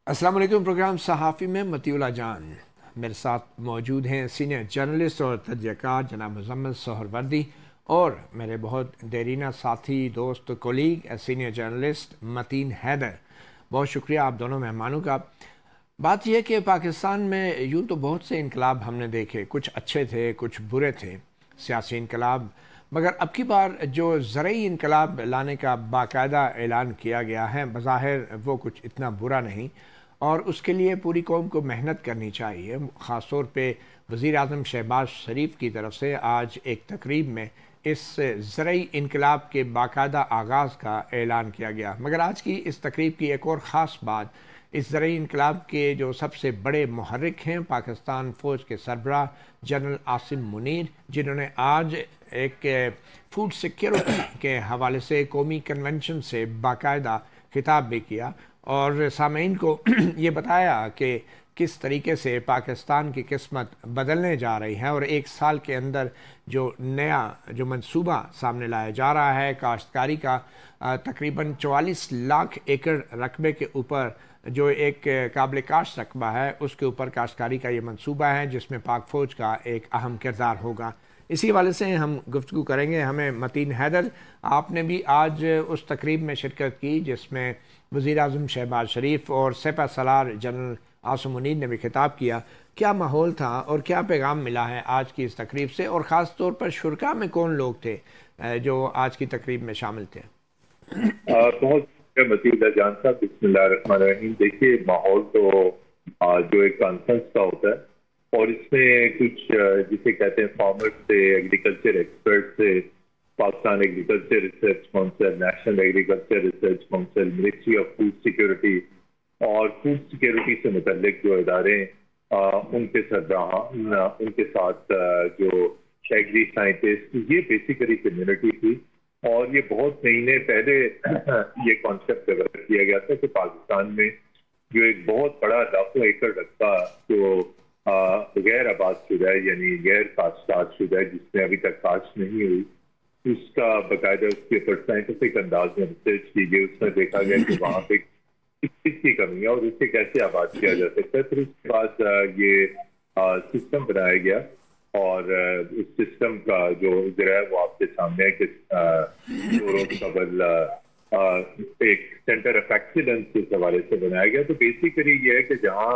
अस्सलाम वालेकुम। प्रोग्राम सहाफ़ी में मतीउल्लाह जान मेरे साथ मौजूद हैं सीनियर जर्नलिस्ट और तजज़ियाकार जनाब मुज़म्मिल सोहरवर्दी और मेरे बहुत देरीना साथी दोस्त colleague senior journalist Mateen Haider. बहुत शुक्रिया आप दोनों मेहमानों का। बात यह कि पाकिस्तान में यूँ तो बहुत से इनकलाब हमने देखे, कुछ अच्छे थे कुछ बुरे थे, सियासी इनकलाब, मगर अब की बार जो ज़रई इनकलाब लाने का बाकायदा ऐलान किया गया है बज़ाहिर वो कुछ इतना बुरा नहीं और उसके लिए पूरी कौम को मेहनत करनी चाहिए। ख़ास तौर पे वज़ीर आज़म शहबाज शरीफ की तरफ से आज एक तकरीब में इस ज़रई इनकलाब के बाकायदा आगाज़ का ऐलान किया गया। मगर आज की इस तकरीब की एक और ख़ास बात, इस ज़रई इनकलाब के जो सबसे बड़े मुहर्रिक हैं पाकिस्तान फ़ौज के सरबराह जनरल आसिम मुनीर, जिन्होंने आज एक फूड सिक्योरिटी के हवाले से कौमी कन्वेंशन से बाकायदा खिताब भी किया और सामीन को ये बताया कि किस तरीके से पाकिस्तान की किस्मत बदलने जा रही है और एक साल के अंदर जो नया जो मंसूबा सामने लाया जा रहा है काश्तकारी का, तकरीबन 44 लाख एकड़ रकबे के ऊपर जो एक काबिल काश्त रकबा है उसके ऊपर काश्तकारी का ये मंसूबा है जिसमें पाक फ़ौज का एक अहम किरदार होगा। इसी वाले से हम गुफ्तगू करेंगे। हमें मतीन हैदर, आपने भी आज उस तकरीब में शिरकत की जिसमें वज़ीर आज़म शहबाज शरीफ और सेपा सलार जनरल आसिम मुनीर ने भी खिताब किया। क्या माहौल था और क्या पैगाम मिला है आज की इस तकरीब से, और ख़ास तौर पर शुरा में कौन लोग थे जो आज की तकरीब में शामिल थे? बहुत मतीउल्लाह जान साहब, बिस्मिल्लाहिर्रहमानिर्रहीम। देखिए, माहौल तो जो एक कॉन्फ्रेंस का होता है और इसमें कुछ जिसे कहते हैं फार्मर्स से, एग्रीकल्चर एक्सपर्ट से, Pakistan agriculture research council, national agriculture research council, ministry of food security और फूड सिक्योरिटी से मुतल्लिक जो इदारे उनके सरबराह, उनके साथ जो एग्री साइंटिस्ट, ये बेसिकली कम्युनिटी थी। और ये बहुत महीने पहले ये कॉन्सेप्ट डेवलप किया गया था कि पाकिस्तान में जो एक बहुत बड़ा लाखों एकड़ रकबा जो गैर आबाद शुदा है, यानी गैर काश्तकार शुदा है, जिसमें अभी तक काश्त नहीं हुई, उसका बाकायदा उसके ऊपर साइंटिफिक अंदाज में रिसर्च की गई। उसमें देखा गया कि वहाँ पे किस चीज की कमी है और उसे कैसे आबाद किया जा सकता है। फिर उसके बाद ये सिस्टम बनाया गया और इस सिस्टम का जो जरा है वो आपके सामने है कि दो रोज कबल एक सेंटर ऑफ एक्सीलेंस इस हवाले से बनाया गया। तो बेसिकली ये है कि जहाँ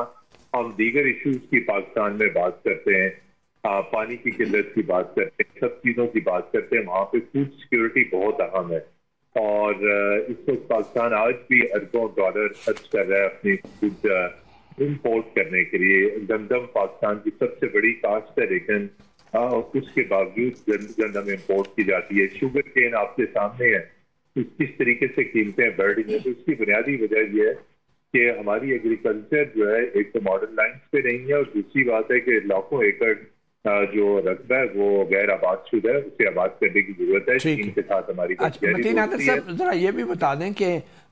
हम दीगर इश्यूज की पाकिस्तान में बात करते हैं, पानी की किल्लत की बात करते हैं, सब चीज़ों की बात करते हैं, वहाँ पे फूड सिक्योरिटी बहुत अहम है। और इस वक्त पाकिस्तान आज भी अरबों डॉलर खर्च कर रहा है अपनी फूड इम्पोर्ट करने के लिए। गंदम पाकिस्तान की सबसे बड़ी काश्त है, लेकिन उसके बावजूद गंदम इम्पोर्ट की जाती है। शुगर केन आपके सामने है, किस तरीके से कीमतें बढ़ रही हैं। तो इसकी बुनियादी वजह यह है कि हमारी एग्रीकल्चर जो है एक तो मॉडर्न लाइन्स पे नहीं है और दूसरी बात है कि लाखों एकड़ जो रकबा है वो गैर आबाद शुदा है, उसे आबाद करने की जरूरत है। ठीक चीन है। के साथ हमारी अच्छा मतीन हैदर साहब, ज़रा ये भी बता दें कि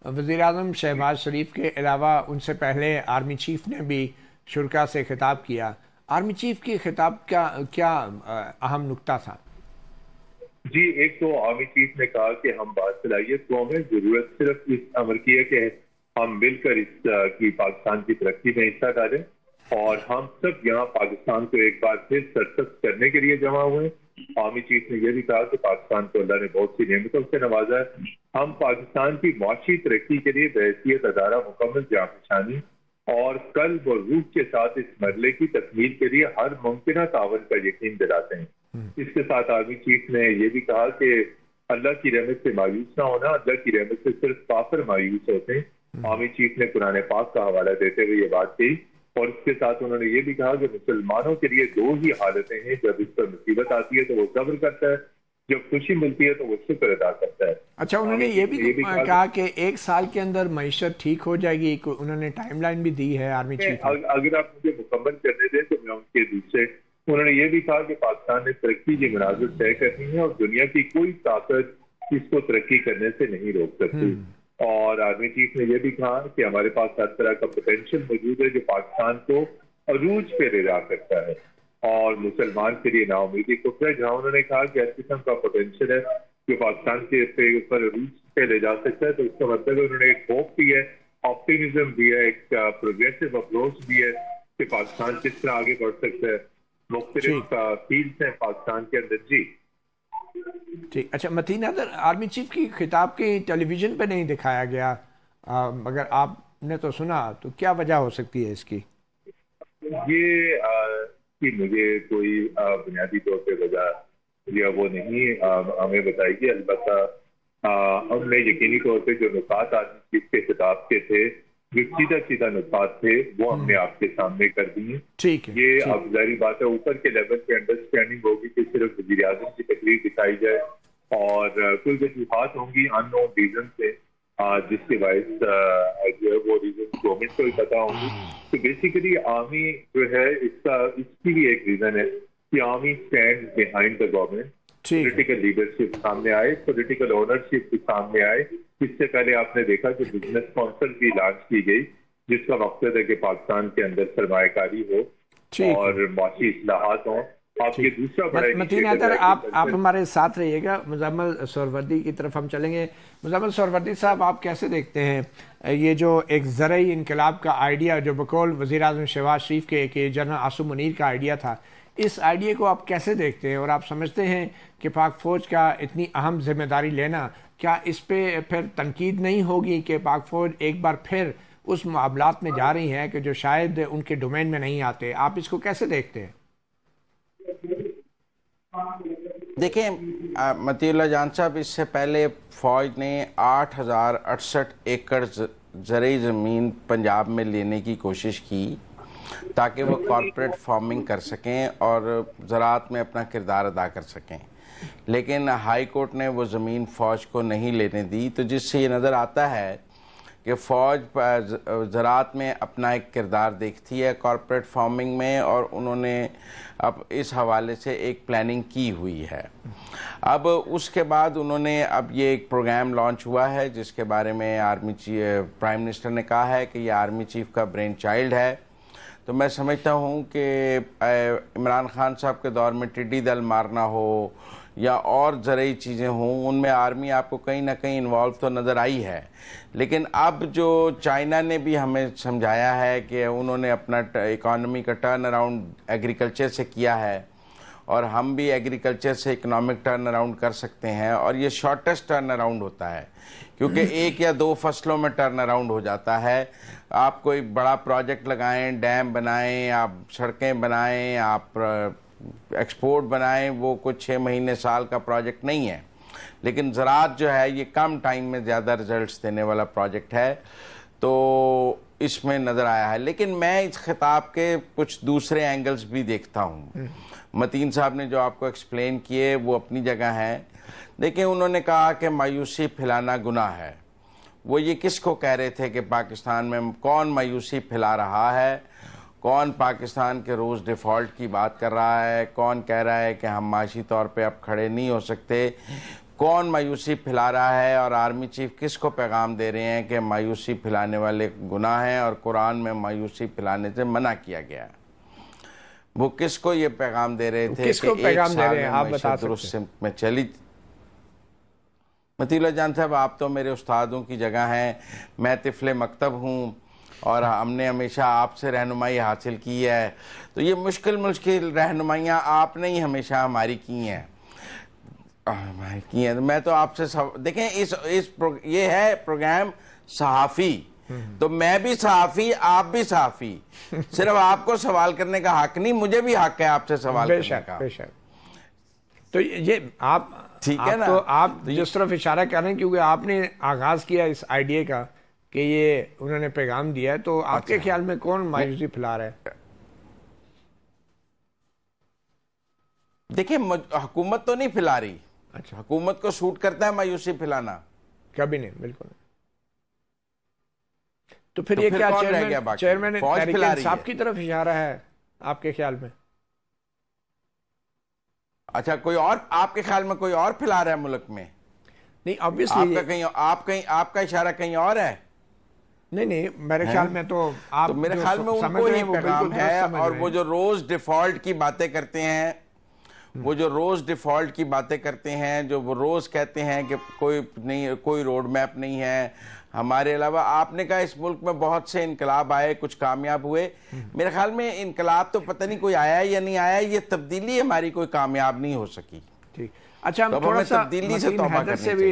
वज़ीर आज़म शहबाज शरीफ के अलावा उनसे पहले आर्मी चीफ ने भी शुरा से खिताब किया। आर्मी चीफ के खिताब का क्या अहम नुक्ता था? जी, एक तो आर्मी चीफ ने कहा कि हम बात चलाइए, तो हमें जरूरत सिर्फ इस अमर की है कि हम मिलकर इस की पाकिस्तान की तरक्की में हिस्सा डालें और हम सब यहाँ पाकिस्तान को एक बार फिर सरसब्ज करने के लिए जमा हुए। आर्मी चीफ ने यह भी कहा कि पाकिस्तान को अल्लाह ने बहुत सी नेमतों से नवाजा है। हम पाकिस्तान की माशी तरक्की के लिए बहैसियत अदारा मुकम्मल जाफिशानी और कल्ब और रूह के साथ इस मरले की तकमील के लिए हर मुमकिन तावन का यकीन दिलाते हैं। इसके साथ आर्मी चीफ ने यह भी कहा कि अल्लाह की रहमत से मायूस ना होना, अल्लाह की रहमत से सिर्फ काफिर मायूस होते हैं। आर्मी चीफ ने कुरान पाक का हवाला देते हुए ये बात कही और इसके साथ उन्होंने ये भी कहा कि मुसलमानों के लिए दो ही हालतें हैं, जब इस पर मुसीबत आती है तो वो सब्र करता है, जब खुशी मिलती है तो वो शुक्र अदा करता है। अच्छा, उन्होंने ये भी कहा कि एक साल के अंदर मईशत ठीक हो जाएगी। उन्होंने टाइमलाइन भी दी है आर्मी चीफ ने। अगर आप मुझे मुकम्मल करने दें तो मैं उनके दूसरे, उन्होंने ये भी कहा कि पाकिस्तान ने तरक्की की मनाजिर तय करनी है और दुनिया की कोई ताकत इसको तरक्की करने से नहीं रोक सकती। और आर्मी चीफ ने यह भी कहा कि हमारे पास हर तरह का पोटेंशियल मौजूद है जो पाकिस्तान को अरूज पे ले जा सकता है और मुसलमान के लिए नाउमीदी को है। जहां उन्होंने कहा कि हर किस्म का पोटेंशियल है जो पाकिस्तान के ऊपर अरूज पे ले जा सकता है, तो उसका मतलब उन्होंने एक होप दी है ऑप्टिमिज्म भी है, एक प्रोग्रेसिव अप्रोच भी है कि पाकिस्तान किस तरह आगे बढ़ सकता है। मुख्तलिफ फील्ड्स हैं पाकिस्तान के अंदर। जी ठीक। अच्छा, मतीन अदर आर्मी चीफ की खिताब की टेलीविज़न पे नहीं दिखाया गया, मगर आपने तो सुना, तो क्या वजह हो सकती है इसकी? ये कि मुझे कोई बुनियादी तौर पे वजह या वो नहीं हमें बताएगी। अलबत्ता हमने यकीनी तौर पे जो नुकात आर्मी चीफ के खिताब के थे, जो सीधा सीधा नुकात थे, वो हमने आपके सामने कर दिए। ठीक है। ये अब जाहिर बात है ऊपर के लेवल पे अंडरस्टैंडिंग होगी कि सिर्फ वज़ीर आज़म की तकरीर दिखाई जाए और कोई वजूहात होंगी अननोन रीजन से, जिसके बायस जो है वो रीजन गवर्नमेंट को ही पता होंगी। तो बेसिकली आर्मी जो है इसकी भी एक रीजन है कि army stand behind the government. Political leadership सामने आए, पॉलिटिकल ओनरशिप भी सामने आए। इससे पहले आपने देखा कि बिजनेस काउंसिल भी लॉन्च की गई, जिसका मकसद है कि पाकिस्तान के अंदर सरमायाकारी हो और माशी इस्लाहात हों। आप ये दूसरा बड़ा मतीन अदर, आप हमारे साथ रहिएगा। मुजम्मिल सोहरवर्दी की तरफ हम चलेंगे। मुजम्मिल सोहरवर्दी साहब, आप कैसे देखते हैं ये जो एक ज़रई इनकलाब का आइडिया, जो बकौल वज़ीर आज़म शहबाज शरीफ के जनरल आसिम मुनीर का आइडिया था, इस आइडिया को आप कैसे देखते हैं? और आप समझते हैं कि पाक फ़ौज का इतनी अहम जिम्मेदारी लेना, क्या इस पे फिर तनकीद नहीं होगी कि पाक फ़ौज एक बार फिर उस मामलात में जा रही है कि जो शायद उनके डोमेन में नहीं आते? आप इसको कैसे देखते हैं? देखिए मतीउल्लाह जान साहब, इससे पहले फ़ौज ने 8,068 एकड़ ज़रई ज़मीन पंजाब में लेने की कोशिश की ताकि वो कॉरपोरेट फार्मिंग कर सकें और ज़राअत में अपना किरदार अदा कर सकें, लेकिन हाई कोर्ट ने वो ज़मीन फ़ौज को नहीं लेने दी। तो जिससे ये नज़र आता है कि फ़ौज ज़राअत में अपना एक किरदार देखती है कॉरपोरेट फार्मिंग में, और उन्होंने अब इस हवाले से एक प्लानिंग की हुई है। अब उसके बाद उन्होंने अब ये एक प्रोग्राम लॉन्च हुआ है जिसके बारे में प्राइम मिनिस्टर ने कहा है कि ये आर्मी चीफ का ब्रेन चाइल्ड है। तो मैं समझता हूँ कि इमरान खान साहब के दौर में टिड्डी दल मारना हो या और ज़रूरी चीज़ें हों, उनमें आर्मी आपको कहीं ना कहीं इन्वॉल्व तो नज़र आई है। लेकिन अब जो चाइना ने भी हमें समझाया है कि उन्होंने अपना इकॉनमी का टर्न अराउंड एग्रीकल्चर से किया है, और हम भी एग्रीकल्चर से इकोनॉमिक टर्न अराउंड कर सकते हैं, और ये शॉर्टेस्ट टर्न अराउंड होता है क्योंकि 1 या 2 फसलों में टर्न अराउंड हो जाता है। आप कोई बड़ा प्रोजेक्ट लगाएं, डैम बनाएं, आप सड़कें बनाएं, आप एक्सपोर्ट बनाएं, वो कुछ 6 महीने साल का प्रोजेक्ट नहीं है। लेकिन ज़राअत जो है ये कम टाइम में ज़्यादा रिजल्ट्स देने वाला प्रोजेक्ट है, तो इसमें नज़र आया है। लेकिन मैं इस खिताब के कुछ दूसरे एंगल्स भी देखता हूँ। मतीन साहब ने जो आपको एक्सप्लेन किए वो अपनी जगह हैं। देखिए, उन्होंने कहा कि मायूसी फैलाना गुनाह है। वो ये किसको कह रहे थे कि पाकिस्तान में कौन मायूसी फैला रहा है, कौन पाकिस्तान के रोज़ डिफ़ॉल्ट की बात कर रहा है, कौन कह रहा है कि हम माशी तौर पे अब खड़े नहीं हो सकते, कौन मायूसी फैला रहा है, और आर्मी चीफ किसको पैगाम दे रहे हैं कि मायूसी फैलाने वाले गुनाह हैं और कुरान में मायूसी फैलाने से मना किया गया है। वो किसको ये पैगाम दे रहे थे? किसको पैगाम दे रहे हैं आप बता सकते हैं? में चली मतीउल्लाह जान साहब, आप तो मेरे उस्तादों की जगह हैं, मैं तिफले मकतब हूँ और हमने हमेशा आपसे रहनुमाई हासिल की है। तो ये मुश्किल रहनुमाइयाँ आपने ही हमेशा हमारी की हैं। तो मैं तो आपसे देखें, ये है प्रोग्राम सहाफ़ी, तो मैं भी सहाफ़ी, आप भी सहाफ़ी। सिर्फ आपको सवाल करने का हक नहीं, मुझे भी हक है आपसे सवाल करने का। बेशक। तो ये आप ठीक है ना, तो आप जिस तरफ इशारा कर रहे हैं, क्योंकि आपने आगाज किया इस आइडिया का कि ये उन्होंने पैगाम दिया है, तो आपके ख्याल में कौन मायूसी फैला रहा है? देखिए, हुकूमत तो नहीं फैला रही। अच्छा, हुकूमत को सूट करता है मायूसी फैलाना? कभी नहीं, बिल्कुल नहीं। तो फिर ये क्या चेयरमैन साहब की तरफ इशारा है आपके ख्याल में? अच्छा, कोई और आपके ख्याल में कोई और फैला रहा है मुल्क में? नहीं, ऑब्वियसली आपका इशारा कहीं और है। नहीं, मेरे ख्याल में तो आप, तो मेरे ख्याल में उनको ही पैगाम है। और वो जो रोज डिफॉल्ट की बातें करते हैं, वो जो रोज डिफॉल्ट की बातें करते हैं, जो वो रोज कहते हैं कि कोई नहीं, कोई रोड मैप नहीं है हमारे अलावा। आपने कहा इस मुल्क में बहुत से इनकलाब आए, कुछ कामयाब हुए। मेरे ख्याल में इनकलाब तो पता नहीं कोई आया या नहीं आया, ये तब्दीली हमारी कोई कामयाब नहीं हो सकी। ठीक, अच्छा, हम तो थोड़ा सा तब्दीली से तौबा करनी से भी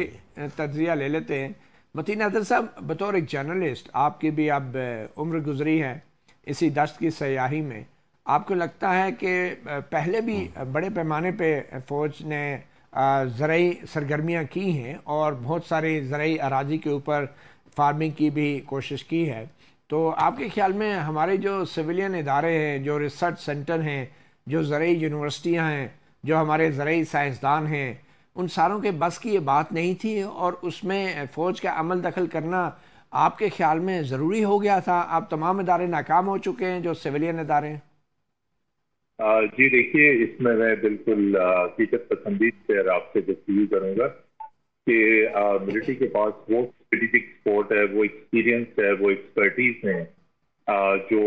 तज्जिया ले लेते हैं। मतीन हैदर साहब, बतौर एक जर्नलिस्ट, आपकी भी अब उम्र गुजरी है इसी दश्त की सयाही में, आपको लगता है कि पहले भी बड़े पैमाने पे फ़ौज ने ज़राई सरगर्मियाँ की हैं और बहुत सारे ज़राई अराजी के ऊपर फार्मिंग की भी कोशिश की है, तो आपके ख्याल में हमारे जो सिविलियन इदारे हैं, जो रिसर्च सेंटर हैं, जो ज़राई यूनिवर्सिटियाँ हैं, जो हमारे ज़राई साइंसदान हैं, उन सारों के बस की ये बात नहीं थी और उसमें फ़ौज का अमल दखल करना आपके ख्याल में ज़रूरी हो गया था? आप तमाम इदारे नाकाम हो चुके हैं जो सिविलियन इदारे हैं। जी देखिए, इसमें मैं बिल्कुल हकीकत पसंदी से आपसे गुफ्तगू करूँगा कि मिलिट्री के पास वो स्ट्रेटेजिक सपोर्ट है, वो एक्सपीरियंस है, वो एक्सपर्टीज है, जो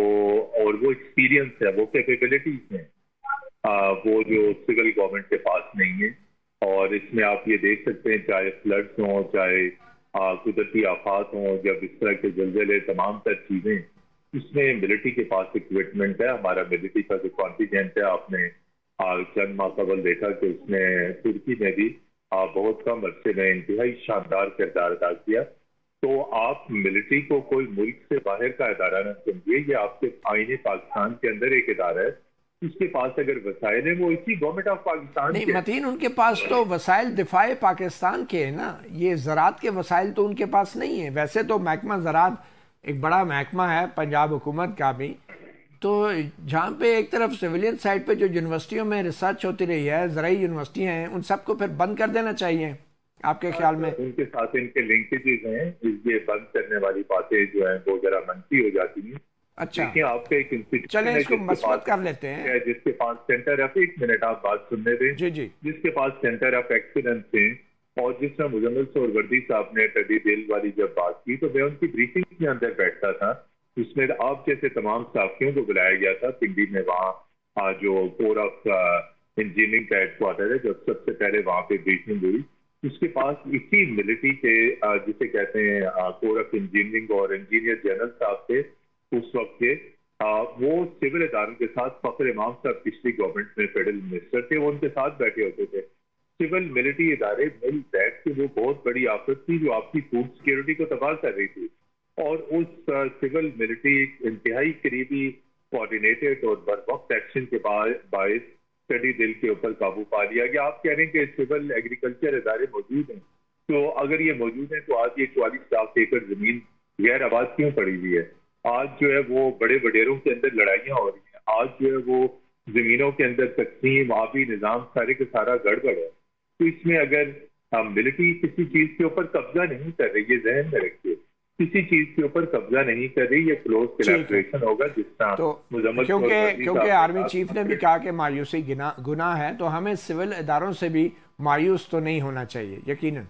और वो एक्सपीरियंस है, वो कैपेबिलिटीज हैं, वो जो सिविल गवर्नमेंट के पास नहीं है। और इसमें आप ये देख सकते हैं, चाहे फ्लड्स हों, चाहे कुदरती आफात हों, जब इस तरह के जल्जले, तमाम तर चीज़ें, इसमें मिलिट्री के पास इक्विपमेंट है। हमारा मिलिट्री का जो कॉन्टिजेंट है, आपने चंद माह कबल देखा कि उसने तुर्की में भी बहुत कम अरसे में इंतहाई शानदार किरदार अदा किया। तो आप मिलिट्री को कोई मुल्क से बाहर का इदारा न समझिए, ये आपके आईने पाकिस्तान के अंदर एक इदारा है। उसके पास अगर वसाइल है, वो इसी गवर्नमेंट ऑफ पाकिस्तान नहीं मतीन, उनके पास तो वसाइल दिफाए पाकिस्तान के है ना, ये ज़रात के वसाइल तो उनके पास नहीं है। वैसे तो महकमा ज़रात एक बड़ा महकमा है पंजाब हुकूमत का भी, तो जहाँ पे एक तरफ सिविलियन साइड पे जो यूनिवर्सिटियों में रिसर्च होती रही है, ज़राई यूनिवर्सिटियाँ हैं, उन सबको फिर बंद कर देना चाहिए आपके ख्याल में? उनके साथ इनके लिंकेजेस हैं, ये बंद करने वाली बातें जो हैं वो जरा मनफी हो जाती हैं। अच्छा, देखिए, आपका एक इंस्टीट्यूट चलें इसको मसबत कर लेते हैं, जिसके पास सेंटर ऑफ, एक मिनट आप बात सुनने दें जी जी, जिसके पास सेंटर ऑफ एक्सीलेंस है, और जिसमें मुजम्मिल सोहरवर्दी साहब ने तड़ी दिल वाली जब बात की, तो मैं उनकी ब्रीफिंग के अंदर बैठता था, उसमें आप जैसे तमाम साथियों को बुलाया गया था पिंडी में। वहाँ जो कोर ऑफ इंजीनियरिंग का हेडक्वार्टर है, जब सबसे पहले वहाँ पे ब्रीफिंग हुई, उसके पास इसी मिलिट्री के जिसे कहते हैं कोर ऑफ इंजीनियरिंग और इंजीनियर जनरल साहब थे उस वक्त के, वो सिविल इदारों के साथ, फखर इमाम साहब पिछली गवर्नमेंट में फेडरल मिनिस्टर थे, वो उनके साथ बैठे होते थे। सिविल मिलिट्री इदारे मिल बैठ के वो बहुत बड़ी आफत थी जो आपकी फूड सिक्योरिटी को तबाह कर रही थी, और उस सिविल मिलिट्री इंतहाई करीबी कोऑर्डिनेटेड और बरवक्त एक्शन के बायस स्टडी दिल के ऊपर काबू पा लिया गया। आप कह रहे हैं कि सिविल एग्रीकल्चर इदारे मौजूद हैं, तो अगर ये मौजूद हैं तो आज ये 44 लाख एकड़ जमीन गैर आबाद क्यों पड़ी हुई है? आज जो है वो बड़े वडेरों के अंदर लड़ाइयाँ हो रही हैं, आज जो है वो जमीनों के अंदर तकसीम, आबी निज़ाम सारे का सारा गड़बड़ है। तो इसमें अगर मिलिट्री किसी चीज के ऊपर कब्जा नहीं कर रही, ये जहन में रखिए, किसी चीज के ऊपर कब्जा नहीं कर रही, ये क्लोज कोलैबोरेशन होगा जिस तरह तो क्योंकि आर्मी चीफ ने भी कहा कि मायूसी गुनाह है, तो हमें सिविल इदारों से भी मायूस तो नहीं होना चाहिए। यकीनन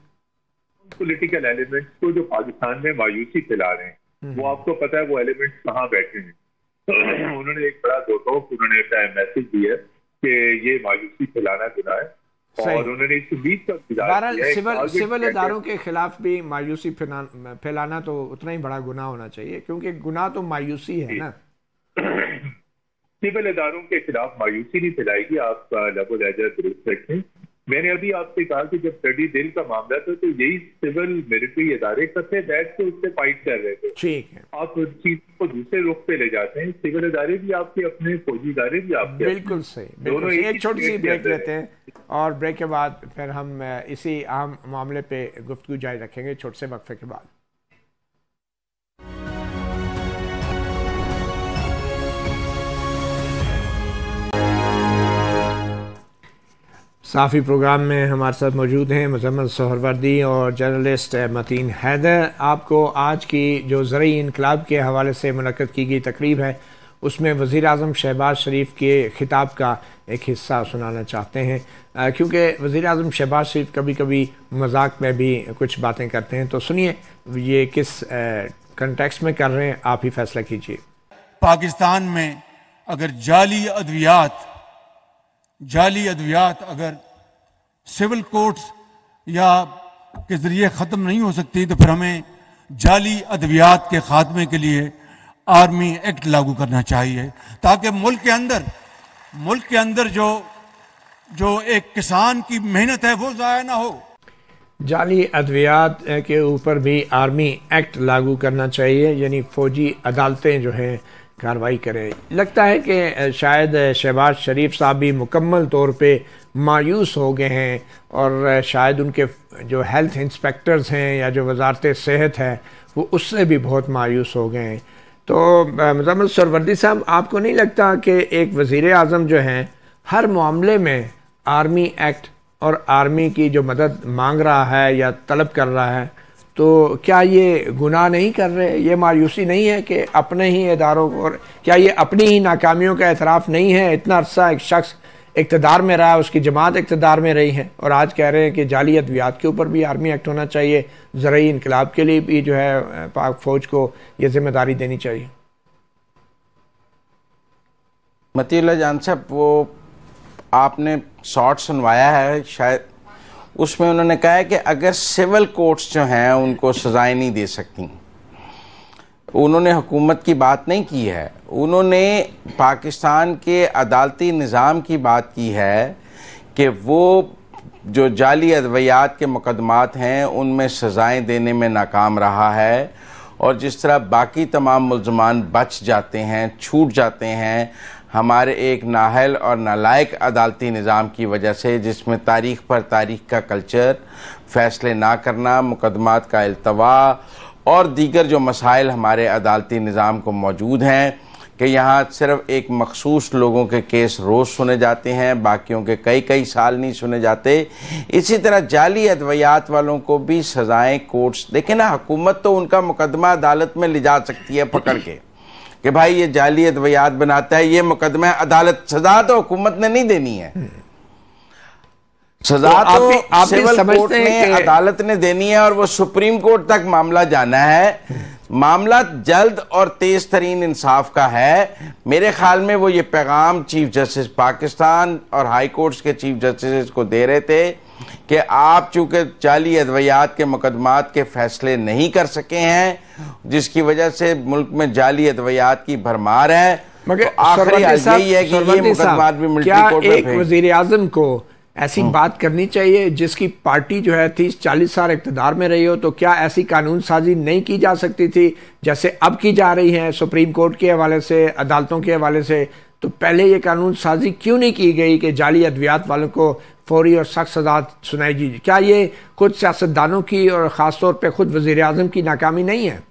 पॉलिटिकल एलिमेंट्स को जो पाकिस्तान में मायूसी फैला रहे हैं, वो आपको पता है वो एलिमेंट्स कहाँ बैठे हैं। उन्होंने एक बड़ा उन्होंने मैसेज दिया कि ये मायूसी फैलाना गुनाह है, और उन्होंने इस बीच का सिविल इदारों के खिलाफ भी मायूसी फैलाना तो उतना ही बड़ा गुनाह होना चाहिए, क्योंकि गुनाह तो मायूसी है ना। सिविल इदारों के खिलाफ मायूसी नहीं फैलाएगी, आप लबो लहजा दुरुस्त रखें। मैंने अभी आपसे कहा कि जब तड़ी दिल का मामला था तो यही सिविल मिलिट्री इदारे इकट्ठे बैठ के उससे फाइट कर रहे थे। ठीक है, आप उस चीज को दूसरे रुख पे ले जाते हैं। सिविल इदारे भी आपके अपने, फौजी इदारे भी आपके। बिल्कुल सही, दोनों। एक छोटी सी ब्रेक लेते हैं और ब्रेक के बाद फिर हम इसी अहम मामले पे गुफ्तगू जारी रखेंगे छोटे से वक्फे के बाद। साफ़ी प्रोग्राम में हमारे साथ मौजूद हैं मुजम्मिल सोहरवर्दी और जर्नलिस्ट मतीन हैदर। आपको आज की जो ज़रई इनकलाब के हवाले से मुनक़्क़द की गई तकरीब है, उसमें वज़ीर आज़म शहबाज शरीफ के खिताब का एक हिस्सा सुनाना चाहते हैं, क्योंकि वज़ीर आज़म शहबाज शरीफ कभी कभी मजाक में भी कुछ बातें करते हैं। तो सुनिए ये किस कंटेक्स्ट में कर रहे हैं, आप ही फैसला कीजिए। पाकिस्तान में अगर जाली अद्वियात जाली अद्वियात अगर सिविल कोर्ट्स या के ज़रिए ख़त्म नहीं हो सकती तो फिर हमें जाली अद्वियात के ख़ात्मे के लिए आर्मी एक्ट लागू करना चाहिए, ताकि मुल्क के अंदर जो एक किसान की मेहनत है वो ज़ाया ना हो। जाली अद्वियात के ऊपर भी आर्मी एक्ट लागू करना चाहिए, यानी फ़ौजी अदालतें जो हैं कार्रवाई करें। लगता है कि शायद शहबाज शरीफ साहब भी मुकम्मल तौर पे मायूस हो गए हैं और शायद उनके जो हेल्थ इंस्पेक्टर्स हैं या जो वजारत सेहत है वो उससे भी बहुत मायूस हो गए हैं। तो मुज़म्मिल सरवर्दी साहब, आपको नहीं लगता कि एक वज़ीर आज़म जो हैं हर मामले में आर्मी एक्ट और आर्मी की जो मदद मांग रहा है या तलब कर रहा है, तो क्या ये गुनाह नहीं कर रहे? ये मायूसी नहीं है कि अपने ही इदारों को, और क्या ये अपनी ही नाकामियों का एतराफ़ नहीं है? इतना अरसा एक शख्स इक़्तिदार में रहा है, उसकी जमात इक़्तिदार में रही है और आज कह रहे हैं कि जाली अद्वियात के ऊपर भी आर्मी एक्ट होना चाहिए, ज़रई इनकलाब के लिए भी जो है पाक फ़ौज को ये जिम्मेदारी देनी चाहिए। मतीउल्लाह जान साहब, वो आपने शॉर्ट सुनवाया है शायद, उसमें उन्होंने कहा है कि अगर सिविल कोर्ट्स जो हैं उनको सज़ाएं नहीं दे सकती, उन्होंने हुकूमत की बात नहीं की है, उन्होंने पाकिस्तान के अदालती निज़ाम की बात की है कि वो जो जाली अद्वियात के मुकदमात हैं उनमें सज़ाएं देने में नाकाम रहा है, और जिस तरह बाकी तमाम मुल्ज़मान बच जाते हैं, छूट जाते हैं हमारे एक नाहल और नालायक अदालती निज़ाम की वजह से, जिसमें तारीख़ पर तारीख़ का कल्चर, फ़ैसले ना करना, मुकदमात का अल्तवा और दीगर जो मसाइल हमारे अदालती निज़ाम को मौजूद हैं कि यहाँ सिर्फ़ एक मखसूस लोगों के केस रोज़ सुने जाते हैं, बाकियों के कई कई साल नहीं सुने जाते। इसी तरह जाली अद्वियात वालों को भी सज़ाएँ कोर्ट्स, देखें ना, हुकूमत तो उनका मुकदमा अदालत में ले जा सकती है पकड़ के कि भाई ये जाली अद्वियात बनाता है, ये मुकदमा अदालत, सज़ा तो हुकूमत ने नहीं देनी है, सज़ा तो सिविल कोर्ट ने, अदालत ने देनी है और वो सुप्रीम कोर्ट तक मामला जाना है। मामला जल्द और तेज तरीन इंसाफ का है। मेरे ख्याल में वो ये पैगाम चीफ जस्टिस पाकिस्तान और हाई कोर्ट्स के चीफ जस्टिस को दे रहे थे कि आप चूंकि जाली अद्वियात के मुकदमात के फैसले नहीं कर सके हैं, जिसकी वजह से मुल्क में जाली अद्वियात की भरमार है, मगर तो आखिरी यही है कि ये मुकदमात भी मिलिट्री कोर्ट में एक वज़ीर आज़म को ऐसी बात करनी चाहिए जिसकी पार्टी जो है 30-40 साल इक़्तिदार में रही हो, तो क्या ऐसी कानून साजी नहीं की जा सकती थी जैसे अब की जा रही है सुप्रीम कोर्ट के हवाले से, अदालतों के हवाले से? तो पहले ये कानून साजी क्यों नहीं की गई कि जाली अद्वियात वालों को फौरी और सख्त सजा सुनाई जी? क्या ये खुद सियासतदानों की और ख़ास तौर पर खुद वज़ीर आज़म की नाकामी नहीं है?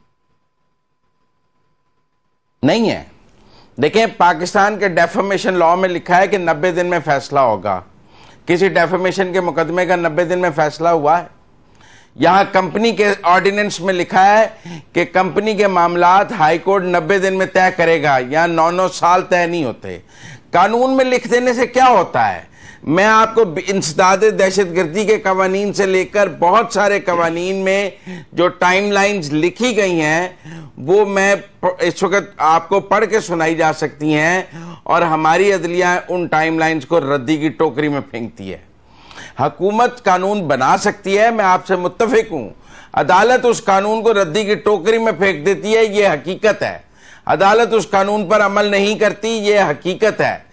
नहीं है। देखिए, पाकिस्तान के डेफमेशन लॉ में लिखा है कि 90 दिन में फैसला होगा। किसी डेफमेशन के मुकदमे का 90 दिन में फैसला हुआ है? यहाँ कंपनी के ऑर्डिनेंस में लिखा है कि कंपनी के मामलात हाई कोर्ट 90 दिन में तय करेगा, यहाँ 9-9 साल तय नहीं होते। कानून में लिख देने से क्या होता है? मैं आपको इंसदाद दहशतगर्दी के कवानीन से लेकर बहुत सारे कवानीन में जो टाइमलाइंस लिखी गई हैं वो मैं इस वक्त आपको पढ़ के सुनाई जा सकती हैं, और हमारी अदलिया उन टाइमलाइंस को रद्दी की टोकरी में फेंकती है। हुकूमत कानून बना सकती है, मैं आपसे मुत्तफिक हूं, अदालत उस कानून को रद्दी की टोकरी में फेंक देती है, ये हकीकत है। अदालत उस कानून पर अमल नहीं करती, ये हकीकत है।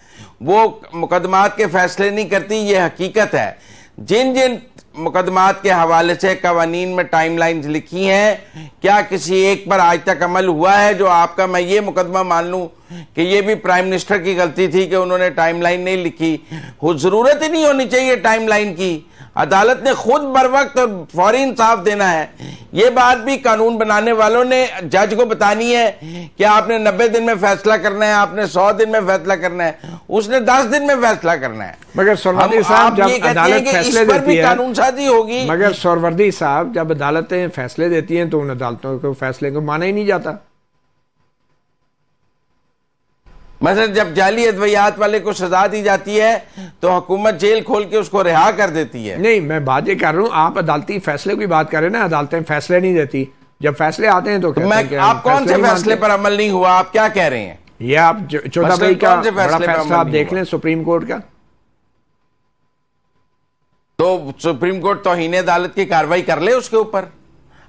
वो मुकदमात के फैसले नहीं करती, ये हकीकत है। जिन जिन मुकदमात के हवाले से कवानीन में टाइमलाइंस लिखी हैं, क्या किसी एक पर आज तक अमल हुआ है जो आपका मैं ये मुकदमा मान लूं कि ये भी प्राइम मिनिस्टर की गलती थी कि उन्होंने टाइमलाइन नहीं लिखी? जरूरत ही नहीं होनी चाहिए टाइमलाइन की, अदालत ने खुद बर वक्त और फौरी इंसाफ देना है। ये बात भी कानून बनाने वालों ने जज को बतानी है कि आपने 90 दिन में फैसला करना है, आपने 100 दिन में फैसला करना है, उसने 10 दिन में फैसला करना है। मगर सरवर्दी साहब, जब अदालत फैसले देती है, कानून साजी होगी। मगर सरवर्दी साहब, जब अदालतें फैसले देती हैं तो उन अदालतों को फैसले को माना ही नहीं जाता। मतलब जब जाली अद्वियात वाले को सजा दी जाती है तो हुकूमत जेल खोल के उसको रिहा कर देती है। नहीं, मैं बात ये कर रहा हूँ, आप अदालती फैसले की बात कर रहे हैं ना, अदालतें फैसले नहीं देती, जब फैसले आते हैं तो आप कौन से फैसले पर अमल नहीं हुआ, आप क्या कह रहे हैं? ये आप 14 मई का बड़ा फैसला आप देख लें सुप्रीम कोर्ट का। तो सुप्रीम कोर्ट तौहीन अदालत की कार्रवाई कर ले उसके ऊपर।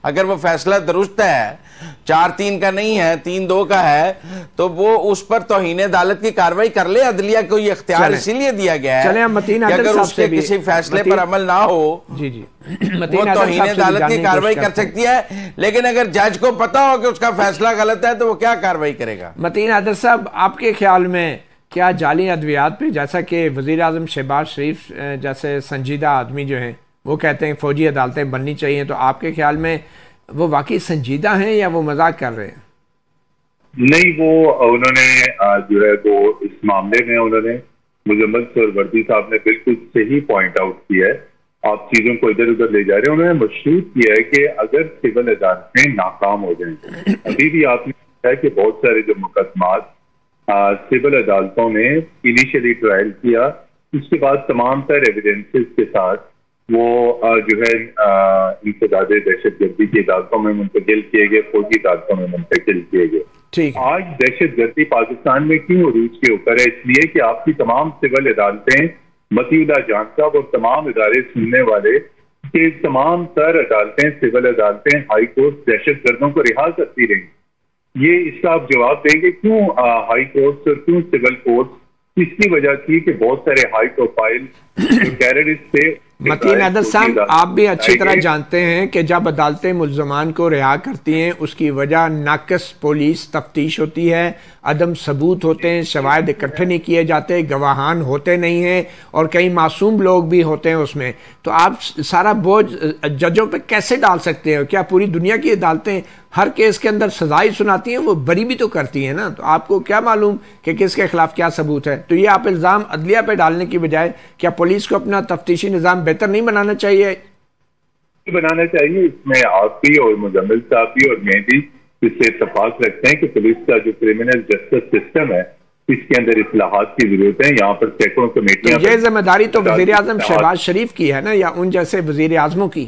अगर वो फैसला दुरुस्त है, 4-3 का नहीं है, 3-2 का है, तो वो उस पर तौहीन अदालत की कार्रवाई कर ले। अदलिया को ये इख्तियार इसीलिए दिया गया है कि अगर उसके किसी फैसले पर अमल ना हो जी वो तौहीन अदालत की कार्रवाई कर सकती है। लेकिन अगर जज को पता हो कि उसका फैसला गलत है तो वो क्या कार्रवाई करेगा? मतीन आदर साहब, आपके ख्याल में क्या जाली अद्वियात पे, जैसा कि वज़ीर आज़म शहबाज शरीफ जैसे संजीदा आदमी जो हैं वो कहते हैं फौजी अदालतें बननी चाहिए, तो आपके ख्याल में वो वाकई संजीदा हैं या वो मजाक कर रहे हैं? नहीं, वो उन्होंने जो है वो इस मामले में उन्होंने मुजम्मल सोहरवर्दी साहब ने बिल्कुल सही पॉइंट आउट किया है। आप चीजों को इधर उधर ले जा रहे हैं। उन्होंने मशरूत किया है कि अगर सिविल अदालतें नाकाम हो जाएंगी, अभी भी आपने देखा है कि बहुत सारे जो मुकदमात सिविल अदालतों ने इनिशियली ट्रायल किया, उसके बाद तमाम तर एविडेंसेस के साथ वो जो है इंसदादे दहशतगर्दी की अदालतों में मुंतकिल किए गए, फौजी अदालतों में मुंतकिल किए गए। आज दहशतगर्दी पाकिस्तान में क्यों अरूज के ऊपर है? इसलिए कि आपकी तमाम सिविल अदालतें, मतीउल्लाह जान साहब और तमाम इदारे सुनने वाले के तमाम तर अदालतें, सिविल अदालतें, हाई कोर्ट दहशतगर्दों को रिहा करती रही। ये इसका आप जवाब देंगे क्यों हाई कोर्ट और क्यों सिविल कोर्ट? इसकी वजह थी कि बहुत सारे हाई प्रोफाइल टेररिस्ट थे। मतीन आदर साहब, आप भी अच्छी तरह जानते हैं कि जब अदालतें मुल्ज़मान को रिहा करती हैं उसकी वजह नाकस पुलिस तफ्तीश होती है, अदम सबूत होते हैं, शवाहिद इकट्ठे नहीं किए जाते, गवाहान होते नहीं हैं और कई मासूम लोग भी होते हैं उसमें। तो आप सारा बोझ जजों पे कैसे डाल सकते हो? क्या पूरी दुनिया की अदालतें हर केस के अंदर सजाई सुनाती हैं? वो बरी भी तो करती हैं ना। तो आपको क्या मालूम कि किसके खिलाफ क्या सबूत है? तो ये आप इल्ज़ाम अदलिया पे डालने की बजाय क्या पुलिस को अपना तफ्तीशी निज़ाम बेहतर नहीं बनाना चाहिए? बनाना चाहिए। इसमें आप भी और मुजम्मिल साहब भी और मैं भी इससे इत्तेफाक रखते हैं कि पुलिस का जो क्रिमिनल जस्टिस सिस्टम है इसके अंदर इस्लाहात की जरूरत है। यहाँ पर सैकड़ों कमेटियां, ये जिम्मेदारी तो वजीर आजम शहबाज शरीफ की है ना, या उन जैसे वजीर आजमों की?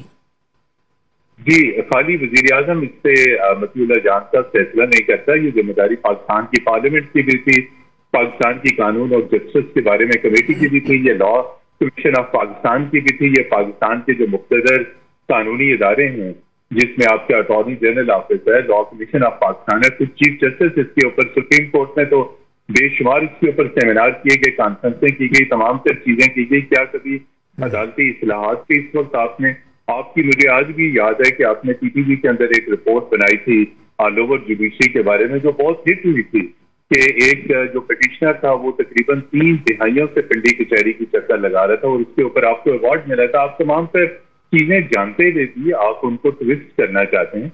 जी, खाली वजीर आजम इससे मतीउल्लाह जान साहब फैसला नहीं करता। ये जिम्मेदारी पाकिस्तान की पार्लियामेंट की भी थी, पाकिस्तान की कानून और जस्टिस के बारे में कमेटी की भी थी, ये लॉ कमीशन ऑफ पाकिस्तान की भी थी, ये पाकिस्तान के जो मुख्तदर कानूनी इदारे हैं जिसमें आपके अटॉर्नी जनरल ऑफिस है, लॉ कमीशन ऑफ पाकिस्तान है, कुछ चीफ जस्टिस इसके ऊपर, सुप्रीम कोर्ट में तो बेशुमार इसके ऊपर सेमिनार किए गए, कॉन्फ्रेंसें की गई, तमाम तर चीजें की गई। क्या कभी अदालती इस्लाहात की इस वक्त आपकी मुझे आज भी याद है कि आपने पीटीवी के अंदर एक रिपोर्ट बनाई थी ऑल ओवर जुडिशरी के बारे में जो बहुत हिट हुई थी कि एक जो पिटिशनर था वो तकरीबन 3 दिहाइयों से पिंडी कचहरी की चक्कर लगा रहा था और उसके ऊपर आपको अवार्ड मिला था। आप तमाम पर चीजें जानते हुए भी आप उनको ट्विस्ट करना चाहते हैं।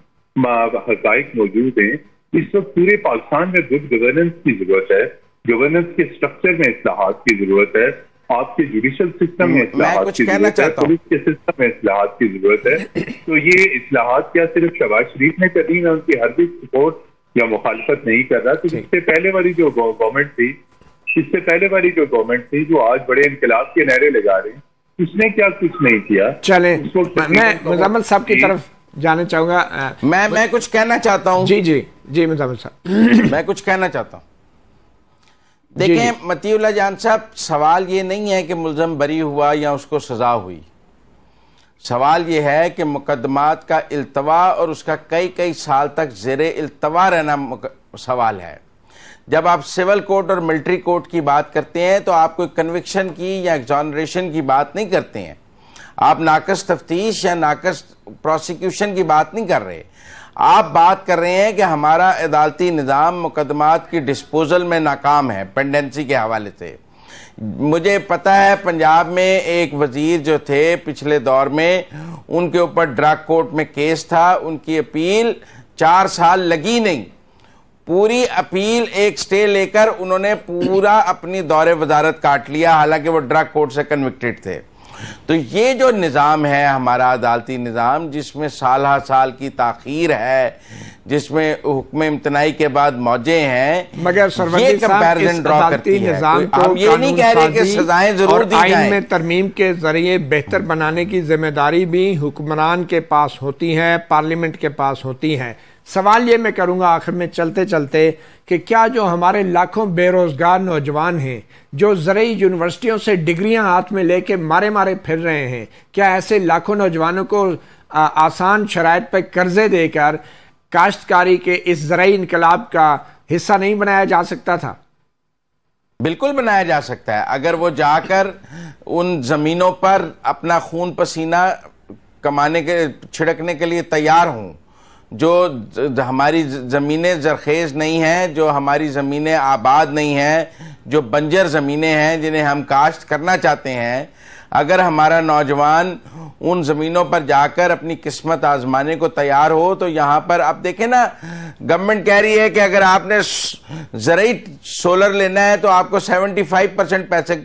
हकाइक मौजूद हैं। इस वक्त पूरे पाकिस्तान में गुड गवर्नेंस की जरूरत है, गवर्नेंस के स्ट्रक्चर में इस्लाहात की जरूरत है, आपके जुडिशल सिस्टम में इस्लाहात की जरूरत है, पुलिस के सिस्टम में इस्लाहात की जरूरत है। तो ये इस्लाहात क्या सिर्फ शहबाज शरीफ ने करी है, उनकी हर भी सपोर्ट या मुखालफत नहीं कर रहा। तो इससे पहले वाली जो गवर्नमेंट थी, जो आज बड़े इनकलाब के नारे लगा रहे हैं, उसने क्या कुछ नहीं किया। चले, मैं मुजम्मिल साहब की तरफ जाना चाहूंगा। मैं कुछ कहना चाहता हूँ। जी मुजम्मिल साहब, मैं कुछ कहना चाहता हूँ। देखें मतीउल्लाह जान साहब, सवाल ये नहीं है कि मुल्ज़म बरी हुआ या उसको सजा हुई। सवाल ये है कि मुकदमात का इल्तवा और उसका कई साल तक ज़ेरे इल्तवा रहना सवाल है। जब आप सिविल कोर्ट और मिलिट्री कोर्ट की बात करते हैं तो आप कोई कन्विक्शन की या एग्जॉनरेशन की बात नहीं करते हैं। आप नाकस तफ्तीश या नाकस प्रोसिक्यूशन की बात नहीं कर रहे। आप बात कर रहे हैं कि हमारा अदालती निज़ाम मुकदमात की डिस्पोजल में नाकाम है पेंडेंसी के हवाले से। मुझे पता है पंजाब में एक वजीर जो थे पिछले दौर में, उनके ऊपर ड्रग कोर्ट में केस था, उनकी अपील 4 साल लगी नहीं। पूरी अपील एक स्टे लेकर उन्होंने पूरा अपनी दौरे वजारत काट लिया, हालांकि वो ड्रग कोर्ट से कन्विक्टेड थे। तो ये जो निज़ाम है हमारा अदालती निज़ाम, जिसमें साल की ताख़ीर है, जिसमें हुक्म इम्तनाई के बाद मौजे हैं, मगर ये कंपैरिजन ड्रॉ करती है। हम ये नहीं कह रहे कि सजाएं जरूर दी जाएं। में तरमीम के जरिए बेहतर बनाने की जिम्मेदारी भी हुक्मरान के पास होती है, पार्लियामेंट के पास होती है। सवाल ये मैं करूँगा आखिर में चलते चलते कि क्या जो हमारे लाखों बेरोज़गार नौजवान हैं जो ज़रई यूनिवर्सिटियों से डिग्रियां हाथ में लेके मारे मारे फिर रहे हैं, क्या ऐसे लाखों नौजवानों को आसान शराइत पर कर्जे देकर काश्तकारी के इस ज़रई इनकलाब का हिस्सा नहीं बनाया जा सकता था? बिल्कुल बनाया जा सकता है, अगर वो जाकर उन जमीनों पर अपना खून पसीना कमाने के छिड़कने के लिए तैयार हों। जो हमारी ज़मीनें जरखेज़ नहीं हैं, जो हमारी ज़मीनें आबाद नहीं हैं, जो बंजर ज़मीनें हैं जिन्हें हम काश्त करना चाहते हैं, अगर हमारा नौजवान उन ज़मीनों पर जाकर अपनी किस्मत आजमाने को तैयार हो, तो यहाँ पर आप देखें ना, गवर्नमेंट कह रही है कि अगर आपने ज़रई सोलर लेना है तो आपको 75% पैसे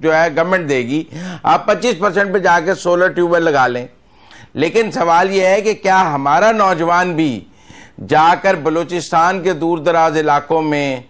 जो है गवर्नमेंट देगी, आप 25% पे जाकर सोलर ट्यूबवेल लगा लें। लेकिन सवाल यह है कि क्या हमारा नौजवान भी जाकर बलूचिस्तान के दूर दराज इलाकों में,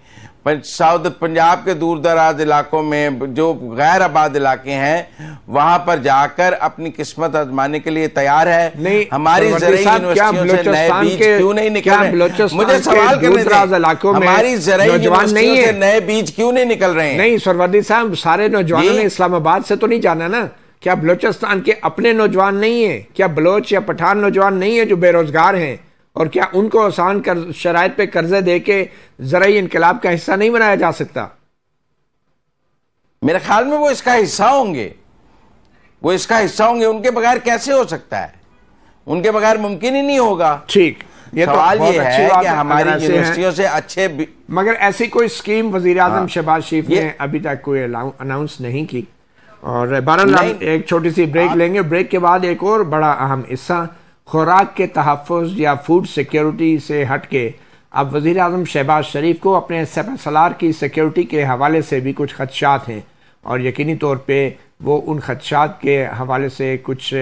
साउथ पंजाब के दूर दराज इलाकों में जो गैर आबाद इलाके हैं, वहां पर जाकर अपनी किस्मत आजमाने के लिए तैयार है? नहीं, हमारी ज़रई यूनिवर्सिटियों से नए बीज क्यों नहीं निकल रहे? मुझे सवाल करने दें, हमारी ज़रई यूनिवर्सिटियों से नए बीज क्यों नहीं निकल रहे हैं? नहीं सरवर्दी साहब, सारे नौजवानों ने इस्लामाबाद से तो नहीं जाना ना। क्या बलोचिस्तान के अपने नौजवान नहीं है? क्या बलोच या पठान नौजवान नहीं है जो बेरोजगार हैं? और क्या उनको आसान शराइत पे कर्जे देके ज़रई इनकलाब का हिस्सा नहीं बनाया जा सकता? मेरे ख्याल में वो इसका हिस्सा होंगे, वो इसका हिस्सा होंगे। उनके बगैर कैसे हो सकता है? उनके बगैर मुमकिन ही नहीं होगा। ठीक, ये सवाल तो ये है कि हमारी यूनिवर्सिटियों से अच्छे मगर ऐसी कोई स्कीम वजीर आजम शहबाज शरीफ ने अभी तक कोई अनाउंस नहीं की। और बहरहाल हम एक छोटी सी ब्रेक लेंगे। ब्रेक के बाद एक और बड़ा अहम हिस्सा, खुराक के तहफ़्फ़ुज़ या फूड सिक्योरिटी से हट के अब वज़ीर आज़म शहबाज शरीफ को अपने सेपा-सलार की सिक्योरिटी के हवाले से भी कुछ खदशात हैं, और यकीनी तौर पे वो उन खदशात के हवाले से कुछ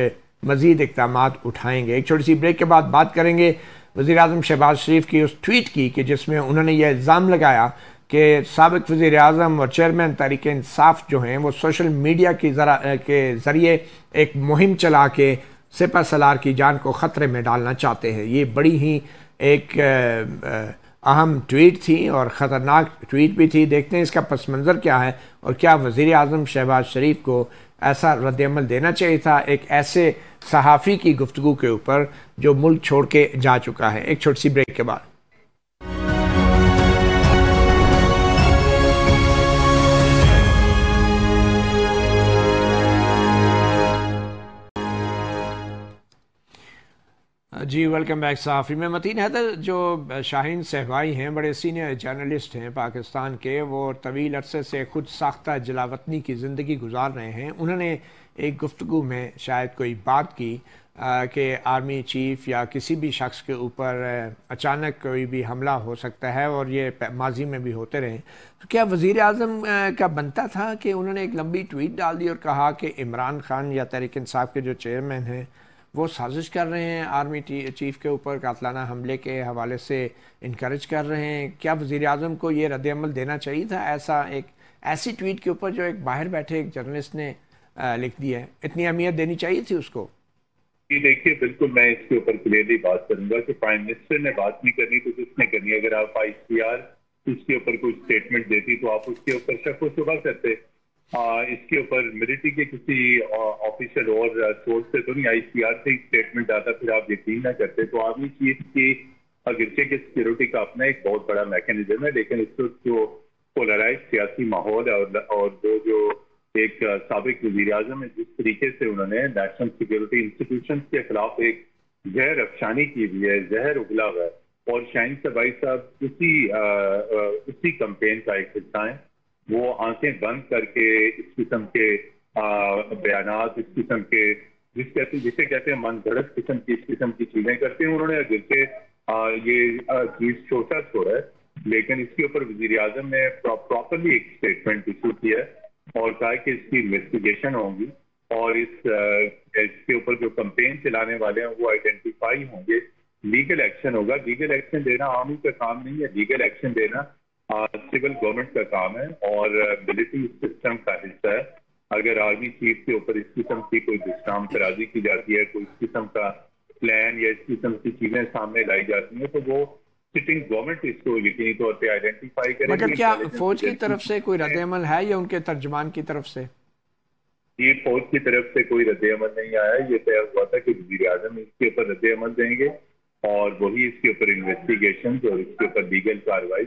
मज़ीद इक़दामात उठाएंगे। एक छोटी सी ब्रेक के बाद बात करेंगे वज़ीर आज़म शहबाज शरीफ की उस ट्वीट की कि जिसमें उन्होंने यह इल्ज़ाम लगाया कि साबिक़ वज़ीर आज़म और चेयरमैन तहरीक इंसाफ जो हैं वो सोशल मीडिया के ज़रिए एक मुहिम चला के सेपा सलार की जान को ख़तरे में डालना चाहते हैं। ये बड़ी ही एक अहम ट्वीट थी और ख़तरनाक ट्वीट भी थी। देखते हैं इसका पस मंज़र क्या है और क्या वज़ीर आज़म शहबाज शरीफ को ऐसा रद्द-ए-अमल देना चाहिए था एक ऐसे सहाफ़ी की गुफ्तगू के ऊपर जो मुल्क छोड़ के जा चुका है। एक छोटी सी ब्रेक के बाद। जी वेलकम बैक। साफ़ी में मतीन हैदर, जो शाहीन सहवाई हैं, बड़े सीनियर जर्नलिस्ट हैं पाकिस्तान के, वो तवील अरसे से ख़ुद साख्ता जलावतनी की ज़िंदगी गुजार रहे हैं। उन्होंने एक गुफ्तगू में शायद कोई बात की कि आर्मी चीफ़ या किसी भी शख्स के ऊपर अचानक कोई भी हमला हो सकता है और ये माजी में भी होते रहे। तो क्या वज़ीर आज़म का बनता था कि उन्होंने एक लंबी ट्वीट डाल दी और कहा कि इमरान खान या तहरीक इंसाफ के जो चेयरमैन हैं वो साजिश कर रहे हैं, आर्मी चीफ़ के ऊपर कातलाना हमले के हवाले से इनकरेज कर रहे हैं? क्या वज़ीर आज़म को ये रद्द-ए-अमल देना चाहिए था ऐसी ट्वीट के ऊपर जो एक बाहर बैठे एक जर्नलिस्ट ने लिख दिया है? इतनी अहमियत देनी चाहिए थी उसको? देखिए, बिल्कुल मैं इसके ऊपर क्लियरली बात करूंगा कि प्राइम मिनिस्टर ने बात नहीं करनी तो किसने करनी? अगर आप ICR उसके ऊपर कोई स्टेटमेंट देती तो आप उसके ऊपर शक व शुबा करते। इसके ऊपर मिलिट्री के किसी ऑफिशियल और सोर्स से तो नहीं, ICR से ही स्टेटमेंट आता, फिर आप यकीन ना करते। तो आर्मी चीफ की अगरचे के सिक्योरिटी का अपना एक बहुत बड़ा मैकेनिज्म है, लेकिन इसको जो पोलराइज सियासी माहौल है और वो जो एक साबिक वज़ीर आज़म है, जिस तरीके से उन्होंने नेशनल सिक्योरिटी इंस्टीट्यूशन के खिलाफ एक जहर अफशानी की हुई है, जहर उगला हुआ है, और शाहीन सहवाई साहब उसी कंपेन का एक हिस्सा है। वो आंखें बंद करके इस किस्म के बयानात, इस किस्म के जिसे कहते हैं मन घड़त किस्म की चीजें करते हैं। उन्होंने जैसे ये चीज छोटा छोड़ा है, लेकिन इसके ऊपर वज़ीर आज़म ने प्रॉपरली एक स्टेटमेंट इशू किया है और कहा कि इसकी इन्वेस्टिगेशन होगी और इसके ऊपर जो कंपेन चलाने वाले हैं वो आइडेंटिफाई होंगे, लीगल एक्शन होगा। लीगल एक्शन देना आर्मी का काम नहीं है, लीगल एक्शन देना सिविल गवर्नमेंट का काम है और मिलिट्री सिस्टम का हिस्सा है। अगर आर्मी चीफ के ऊपर इस किस्म की कोई दुष्टाम तराजी की जाती है, कोई इस किस्म का प्लान या इस किस्म की चीजें सामने लाई जाती हैं, तो वो सिटिंग गवर्नमेंट इसको यकीनी तौर पे आइडेंटिफाई करेगी। मगर क्या फौज की तरफ से कोई रद्द-ए-अमल है या उनके तर्जुमान की तरफ से? ये फौज की तरफ से कोई रद्द-ए-अमल नहीं आया। ये तय हुआ था कि वज़ीर आज़म इसके ऊपर रद्द-ए-अमल देंगे और वही इसके ऊपर इन्वेस्टिगेशन और इसके ऊपर लीगल कार्रवाई,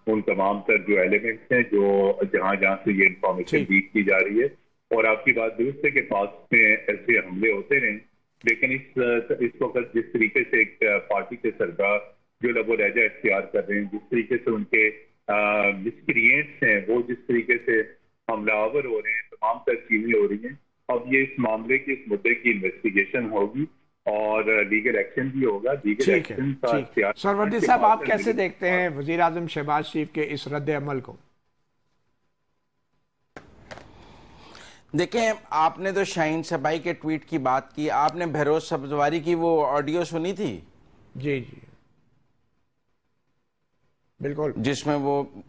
उन तमाम तर जो एलिमेंट्स हैं जो जहां जहां से ये इंफॉर्मेशन लीक की जा रही है। और आपकी बात दुरुस्त है कि पास में ऐसे हमले होते रहे, लेकिन इस वक्त जिस तरीके से एक पार्टी के सरबराह जो लबो लहजा इख्तियार कर रहे हैं, जिस तरीके से उनके मिसक्रिएंट्स हैं वो जिस तरीके से हमलावर हो रहे हैं, तमाम तर चीजें हो रही हैं। अब ये इस मामले की, इस मुद्दे की इन्वेस्टिगेशन होगी और लीगल एक्शन भी होगा। लीगल एक्शन का इख्तियार। सरवर्दी साहब, आप कैसे देखते हैं वजीर आजम शहबाज शरीफ के इस रद्द-ए-अमल को? देखें, आपने तो शाहीन सबाई के ट्वीट की बात की, आपने बहरोज सब्जवारी की वो ऑडियो सुनी थी? जी जी बिल्कुल। जिसमें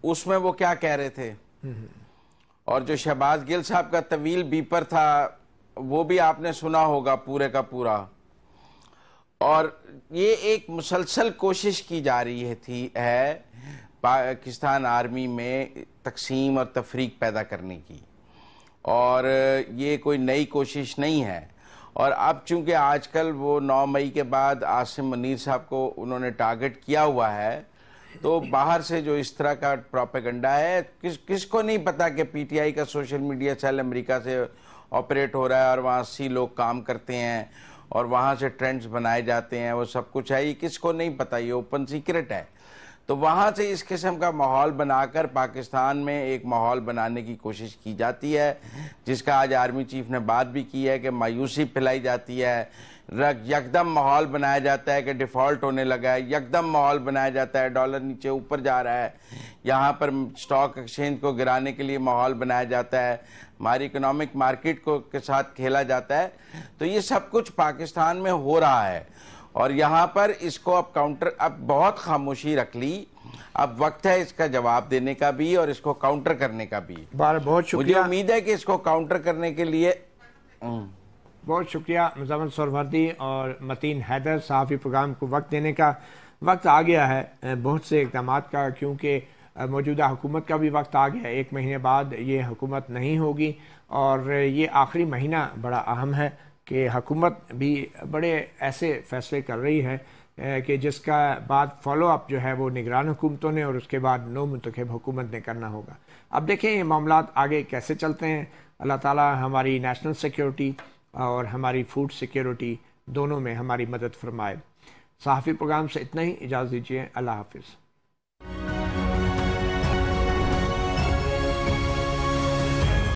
उसमें वो क्या कह रहे थे, और जो शहबाज गिल साहब का तवील बीपर था वो भी आपने सुना होगा पूरे का पूरा। और ये एक मुसलसल कोशिश की जा रही है पाकिस्तान आर्मी में तकसीम और तफरीक पैदा करने की, और ये कोई नई कोशिश नहीं है। और अब चूंकि आजकल वो 9 मई के बाद आसिम मुनीर साहब को उन्होंने टारगेट किया हुआ है, तो बाहर से जो इस तरह का प्रोपेगेंडा है, किसको नहीं पता कि पीटीआई का सोशल मीडिया सेल अमेरिका से ऑपरेट हो रहा है और वहाँ 80 लोग काम करते हैं और वहाँ से ट्रेंड्स बनाए जाते हैं, वो सब कुछ है। ये किसको नहीं पता, ये ओपन सीक्रेट है। तो वहाँ से इस किस्म का माहौल बनाकर पाकिस्तान में एक माहौल बनाने की कोशिश की जाती है, जिसका आज आर्मी चीफ ने बात भी की है कि मायूसी फैलाई जाती है, यकदम माहौल बनाया जाता है कि डिफ़ॉल्ट होने लगा है, यकदम माहौल बनाया जाता है डॉलर नीचे ऊपर जा रहा है, यहाँ पर स्टॉक एक्सचेंज को गिराने के लिए माहौल बनाया जाता है, हमारी इकोनॉमिक मार्केट को के साथ खेला जाता है। तो ये सब कुछ पाकिस्तान में हो रहा है और यहाँ पर इसको अब अब बहुत खामोशी रख ली, अब वक्त है इसका जवाब देने का भी और इसको काउंटर करने का भी। बहुत शुक्रिया। मुझे उम्मीद है कि इसको काउंटर करने के लिए बहुत शुक्रिया मुज़म्मिल सोहरवर्दी और मतीन हैदर। सहाफ़ी प्रोग्राम को वक्त देने का वक्त आ गया है बहुत से इक़दाम का, क्योंकि मौजूदा हुकूमत का भी वक्त आ गया है। 1 महीने बाद ये हुकूमत नहीं होगी और ये आखिरी महीना बड़ा अहम है कि हुकूमत भी बड़े ऐसे फैसले कर रही है कि जिसका बाद फॉलो अप जो है वो निगरान हुकूमतों ने और उसके बाद नो मुंतखब हुकूमत ने करना होगा। अब देखें ये मामलात आगे कैसे चलते हैं। अल्लाह ताला हमारी नेशनल सिक्योरिटी और हमारी फूड सिक्योरिटी दोनों में हमारी मदद फरमाए। सहाफ़ी प्रोग्राम से इतना ही, इजाज़त दीजिए। अल्लाह हाफ़िज़।